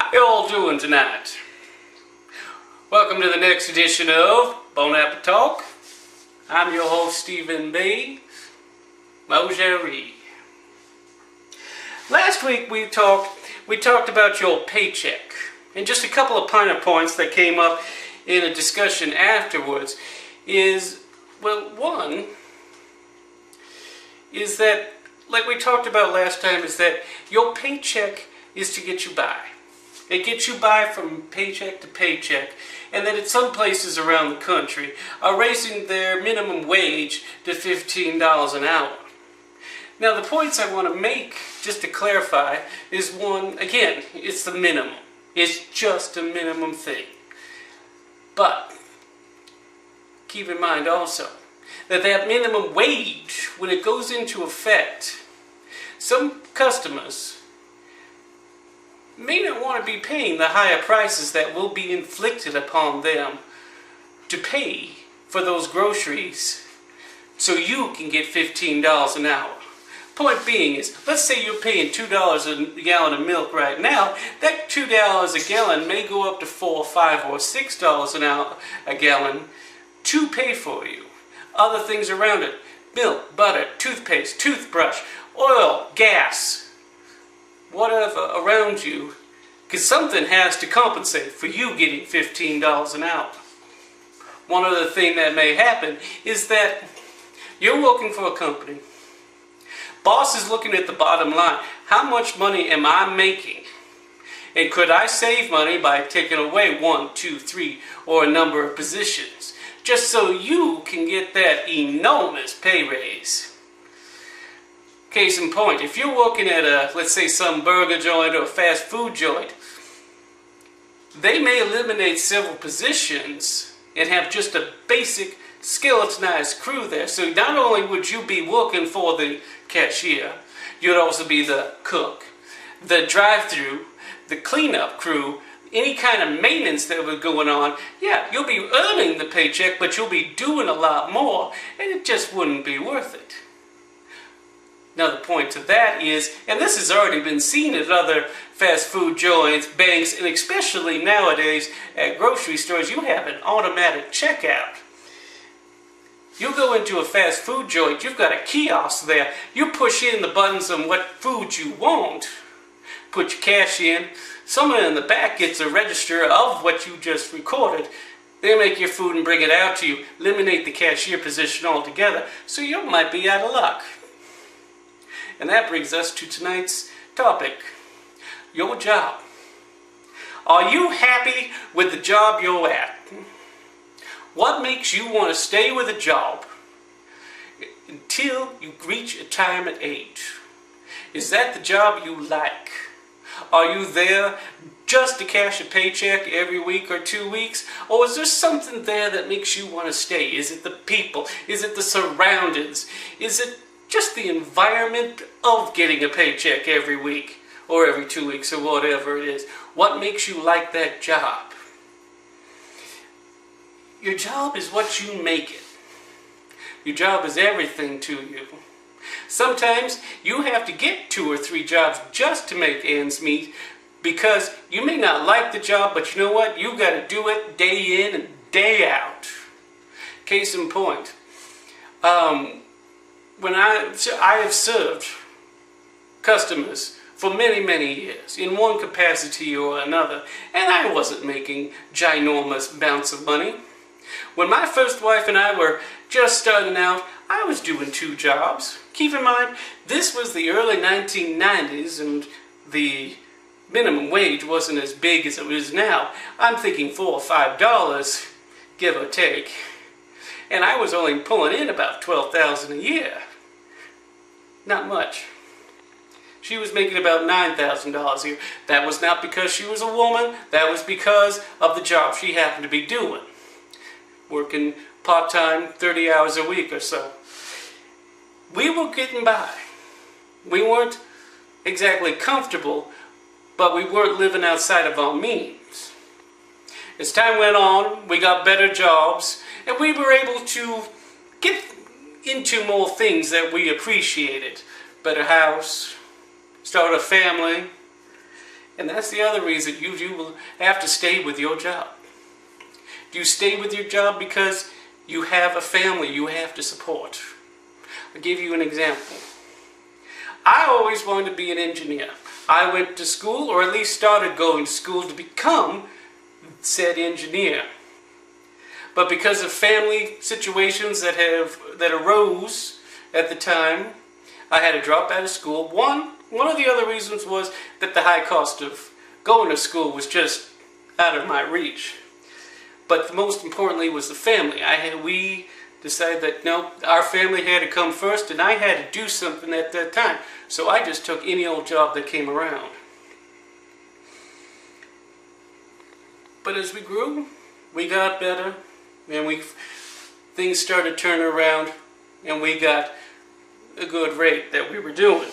How you all doing tonight? Welcome to the next edition of Bon Appetit Talk. I'm your host, Stephen B. Mojeri. Last week we talked about your paycheck, and just a couple of minor points that came up in a discussion afterwards is, well, one is that, like we talked about last time, is that your paycheck is to get you by. It gets you by from paycheck to paycheck, and that in some places around the country are raising their minimum wage to $15 an hour. Now, the points I want to make, just to clarify, is one, again, it's the minimum. It's just a minimum thing. But keep in mind also that that minimum wage, when it goes into effect, some customers may not want to be paying the higher prices that will be inflicted upon them to pay for those groceries so you can get $15 an hour. Point being is, let's say you're paying $2 a gallon of milk right now. That $2 a gallon may go up to $4, $5, or $6 an hour a gallon to pay for you. Other things around it: milk, butter, toothpaste, toothbrush, oil, gas, whatever around you, because something has to compensate for you getting $15 an hour. One other thing that may happen is that you're working for a company. Boss is looking at the bottom line. How much money am I making? And could I save money by taking away 1, 2, 3, or a number of positions, just so you can get that enormous pay raise? Case in point, if you're working at let's say some burger joint or a fast food joint, they may eliminate several positions and have just a basic skeletonized crew there. So not only would you be working for the cashier, you'd also be the cook, the drive-through, the cleanup crew, any kind of maintenance that was going on. Yeah, you'll be earning the paycheck, but you'll be doing a lot more, and it just wouldn't be worth it. Now the point to that is, and this has already been seen at other fast food joints, banks, and especially nowadays at grocery stores, you have an automatic checkout. You go into a fast food joint, you've got a kiosk there. You push in the buttons on what food you want, put your cash in. Someone in the back gets a register of what you just recorded. They make your food and bring it out to you, eliminate the cashier position altogether, so you might be out of luck. And that brings us to tonight's topic: your job. Are you happy with the job you're at? What makes you want to stay with a job until you reach retirement age? Is that the job you like? Are you there just to cash a paycheck every week or 2 weeks? Or is there something there that makes you want to stay? Is it the people? Is it the surroundings? Is it just the environment of getting a paycheck every week or every 2 weeks or whatever it is? What makes you like that job? Your job is what you make it. Your job is everything to you. Sometimes you have to get 2 or 3 jobs just to make ends meet, because you may not like the job, but you know what? You got to do it day in and day out. Case in point, when I have served customers for many, many years in one capacity or another, and I wasn't making ginormous amounts of money. When my first wife and I were just starting out, I was doing 2 jobs. Keep in mind, this was the early 1990s, and the minimum wage wasn't as big as it is now. I'm thinking $4 or $5, give or take. And I was only pulling in about $12,000 a year. Not much. She was making about $9,000 a year. That was not because she was a woman. That was because of the job she happened to be doing. Working part-time, 30 hours a week or so. We were getting by. We weren't exactly comfortable, but we weren't living outside of our means. As time went on, we got better jobs, and we were able to get into more things that we appreciated. Better house, start a family, And that's the other reason you will have to stay with your job. Do you stay with your job because you have a family you have to support? I'll give you an example. I always wanted to be an engineer. I went to school, or at least started going to school, to become said engineer. But because of family situations that arose at the time, I had to drop out of school. One of the other reasons was that the high cost of going to school was just out of my reach. But most importantly was the family. We decided that no, our family had to come first, and I had to do something at that time. So I just took any old job that came around. But as we grew, we got better, and things started turning around, and we got a good rate that we were doing.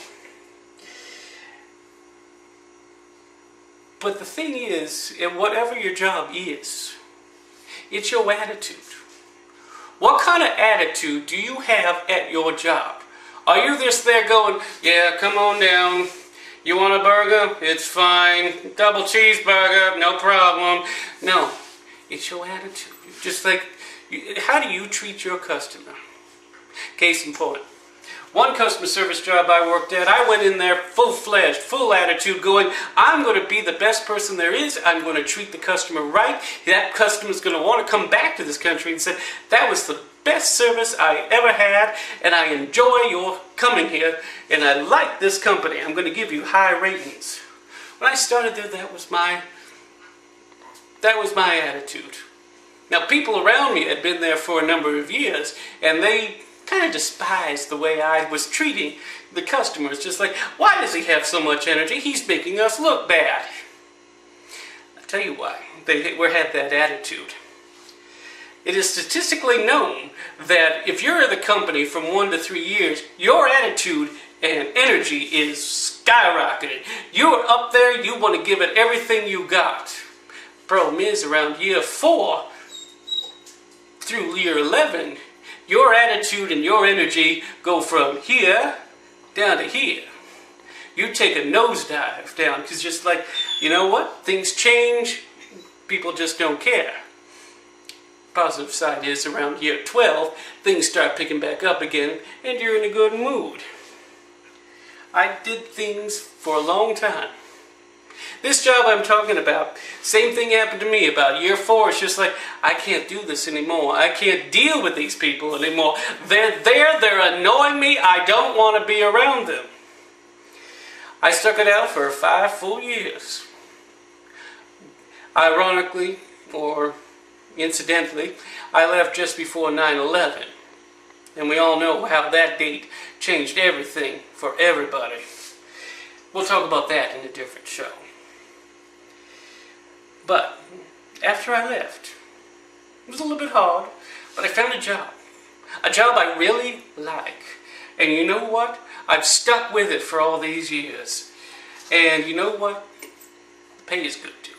But the thing is, in whatever your job is, it's your attitude. What kind of attitude do you have at your job? Are you just there going, yeah, come on down. You want a burger? It's fine. Double cheeseburger, no problem. No, it's your attitude. Just like, how do you treat your customer? Case in point. One customer service job I worked at, I went in there full-fledged, full attitude, going, I'm going to be the best person there is. I'm going to treat the customer right. That customer's going to want to come back to this country and say, that was the best service I ever had, and I enjoy your coming here, and I like this company. I'm going to give you high ratings. When I started there, that was my attitude. Now, people around me had been there for a number of years, and they kind of despised the way I was treating the customers. Just like, why does he have so much energy? He's making us look bad. I'll tell you why. They had that attitude. It is statistically known that if you're at the company from 1 to 3 years, your attitude and energy is skyrocketing. You're up there, you want to give it everything you got. Problem is, around year 4 through year 11, your attitude and your energy go from here down to here. You take a nosedive down, because just like, you know what? Things change, people just don't care. Positive side is around year 12, things start picking back up again, and you're in a good mood. I did things for a long time. This job I'm talking about, same thing happened to me about year 4. It's just like, I can't do this anymore. I can't deal with these people anymore. They're there, they're annoying me, I don't want to be around them. I stuck it out for 5 full years. Ironically, or incidentally, I left just before 9/11. And we all know how that date changed everything for everybody. We'll talk about that in a different show. But after I left, it was a little bit hard, but I found a job I really like. And you know what? I've stuck with it for all these years. And you know what? The pay is good too.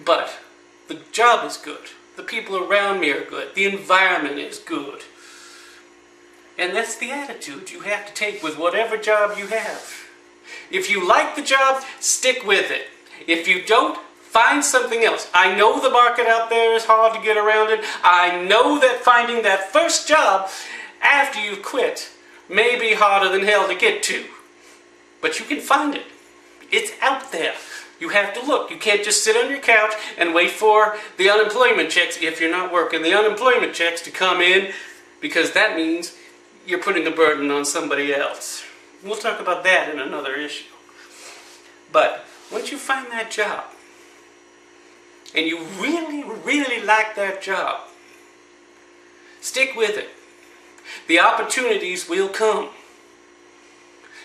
But the job is good. The people around me are good. The environment is good. And that's the attitude you have to take with whatever job you have. If you like the job, stick with it. If you don't, find something else. I know the market out there is hard to get around in. I know that finding that first job after you've quit may be harder than hell to get to. But you can find it. It's out there. You have to look. You can't just sit on your couch and wait for the unemployment checks, if you're not working, the unemployment checks to come in, because that means you're putting a burden on somebody else. We'll talk about that in another issue. But once you find that job, and you really, really like that job, stick with it. The opportunities will come.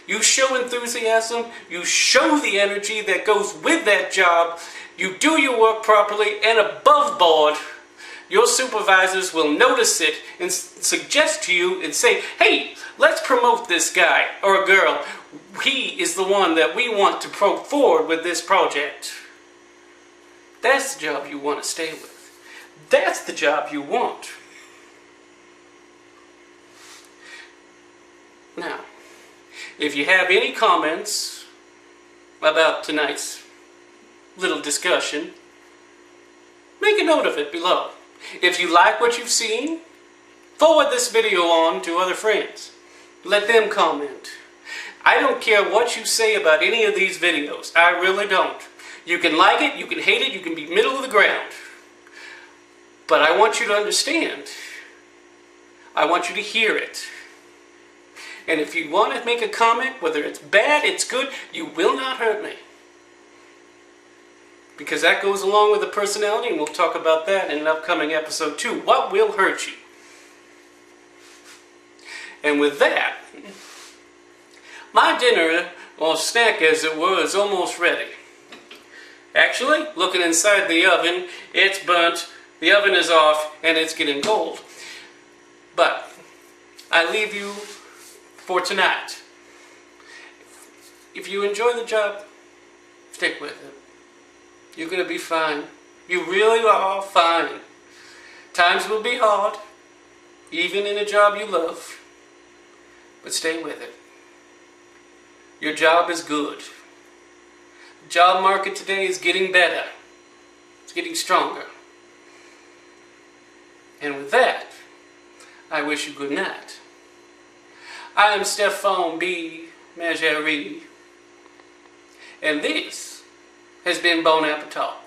You show enthusiasm, you show the energy that goes with that job, you do your work properly, and above board, your supervisors will notice it and suggest to you and say, hey, let's promote this guy or girl. He is the one that we want to pro forward with this project. That's the job you want to stay with. That's the job you want. Now, if you have any comments about tonight's little discussion, make a note of it below. If you like what you've seen, forward this video on to other friends. Let them comment. I don't care what you say about any of these videos. I really don't. You can like it, you can hate it, you can be middle of the ground. But I want you to understand. I want you to hear it. And if you want to make a comment, whether it's bad, it's good, you will not hurt me. Because that goes along with the personality, and we'll talk about that in an upcoming episode too. What will hurt you? And with that, my dinner, or snack as it were, is almost ready. Actually, looking inside the oven, it's burnt, the oven is off, and it's getting cold. But I leave you for tonight. If you enjoy the job, stick with it. You're going to be fine. You really are fine. Times will be hard, even in a job you love. But stay with it. Your job is good. The job market today is getting better. It's getting stronger. And with that, I wish you good night. I am Stephane B. Magerie, and this has been Bon Appetit.